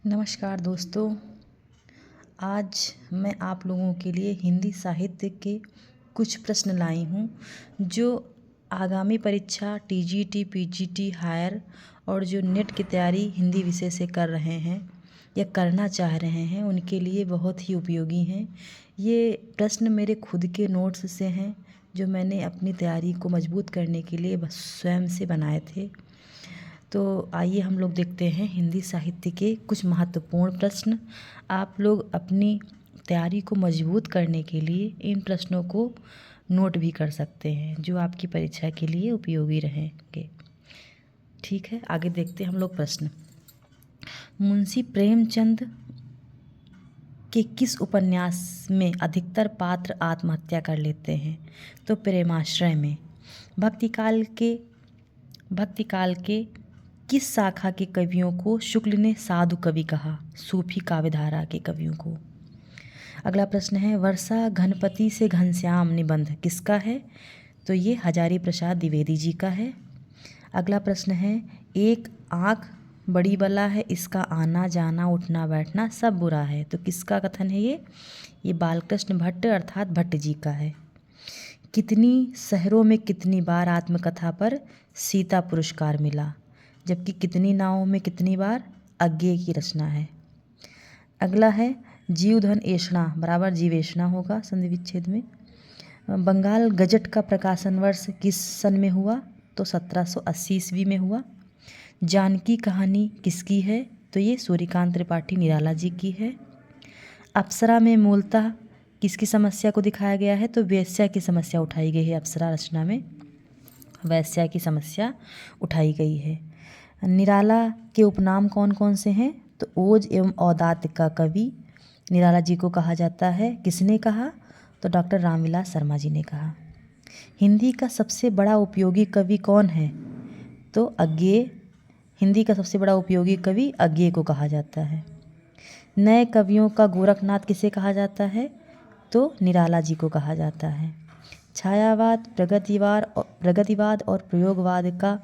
नमस्कार दोस्तों। आज मैं आप लोगों के लिए हिंदी साहित्य के कुछ प्रश्न लाई हूँ जो आगामी परीक्षा टीजीटी, पीजीटी, हायर और जो नेट की तैयारी हिंदी विषय से कर रहे हैं या करना चाह रहे हैं उनके लिए बहुत ही उपयोगी हैं। ये प्रश्न मेरे खुद के नोट्स से हैं जो मैंने अपनी तैयारी को मजबूत करने के लिए स्वयं से बनाए थे। तो आइए हम लोग देखते हैं हिंदी साहित्य के कुछ महत्वपूर्ण प्रश्न। आप लोग अपनी तैयारी को मजबूत करने के लिए इन प्रश्नों को नोट भी कर सकते हैं जो आपकी परीक्षा के लिए उपयोगी रहेंगे। ठीक है, आगे देखते हैं हम लोग प्रश्न। मुंशी प्रेमचंद के किस उपन्यास में अधिकतर पात्र आत्महत्या कर लेते हैं? तो प्रेमाश्रय में। भक्तिकाल के किस शाखा के कवियों को शुक्ल ने साधु कवि कहा? सूफी काव्यधारा के कवियों को। अगला प्रश्न है, वर्षा घनपति से घनश्याम निबंध किसका है? तो ये हजारी प्रसाद द्विवेदी जी का है। अगला प्रश्न है, एक आँख बड़ी बला है, इसका आना जाना उठना बैठना सब बुरा है, तो किसका कथन है ये बालकृष्ण भट्ट अर्थात भट्ट जी का है। कितनी शहरों में कितनी बार आत्मकथा पर सीता पुरस्कार मिला? जबकि कितनी नावों में कितनी बार अज्ञेय की रचना है। अगला है, जीवधन एषणा बराबर जीवेषणा होगा संधि विच्छेद में। बंगाल गजट का प्रकाशन वर्ष किस सन में हुआ? तो 1780 ईस्वी में हुआ। जानकी कहानी किसकी है? तो ये सूर्यकांत त्रिपाठी निराला जी की है। अप्सरा में मूलतः किसकी समस्या को दिखाया गया है? तो वेश्या की समस्या उठाई गई है। अप्सरा रचना में वेश्या की समस्या उठाई गई है। निराला के उपनाम कौन कौन से हैं? तो ओज एवं औदात्य का कवि निराला जी को कहा जाता है। किसने कहा? तो डॉक्टर रामविलास शर्मा जी ने कहा। हिंदी का सबसे बड़ा उपयोगी कवि कौन है? तो अज्ञेय। हिंदी का सबसे बड़ा उपयोगी कवि अज्ञेय को कहा जाता है। नए कवियों का गोरखनाथ किसे कहा जाता है? तो निराला जी को कहा जाता है। छायावाद, प्रगतिवाद और प्रयोगवाद का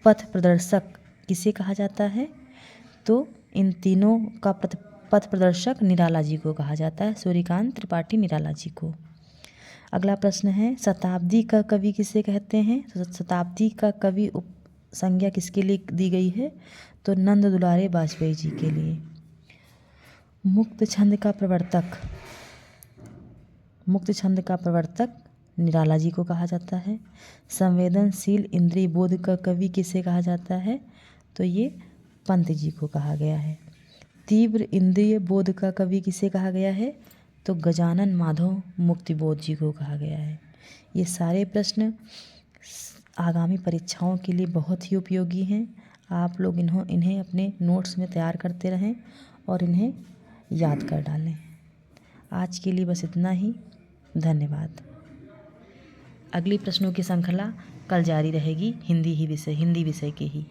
पथ प्रदर्शक किसे कहा जाता है? तो इन तीनों का पथ प्रदर्शक निराला जी को कहा जाता है, सूर्यकांत त्रिपाठी निराला जी को। अगला प्रश्न है, शताब्दी का कवि किसे कहते हैं? तो शताब्दी का कवि संज्ञा किसके लिए दी गई है? तो नंद दुलारे वाजपेयी जी के लिए। मुक्त छंद का प्रवर्तक निराला जी को कहा जाता है। संवेदनशील इंद्रिय बोध का कवि किसे कहा जाता है? तो ये पंत जी को कहा गया है। तीव्र इंद्रिय बोध का कवि किसे कहा गया है? तो गजानन माधव मुक्तिबोध जी को कहा गया है। ये सारे प्रश्न आगामी परीक्षाओं के लिए बहुत ही उपयोगी हैं। आप लोग इन्हें अपने नोट्स में तैयार करते रहें और इन्हें याद कर डालें। आज के लिए बस इतना ही। धन्यवाद। अगली प्रश्नों की श्रृंखला कल जारी रहेगी, हिंदी विषय के ही।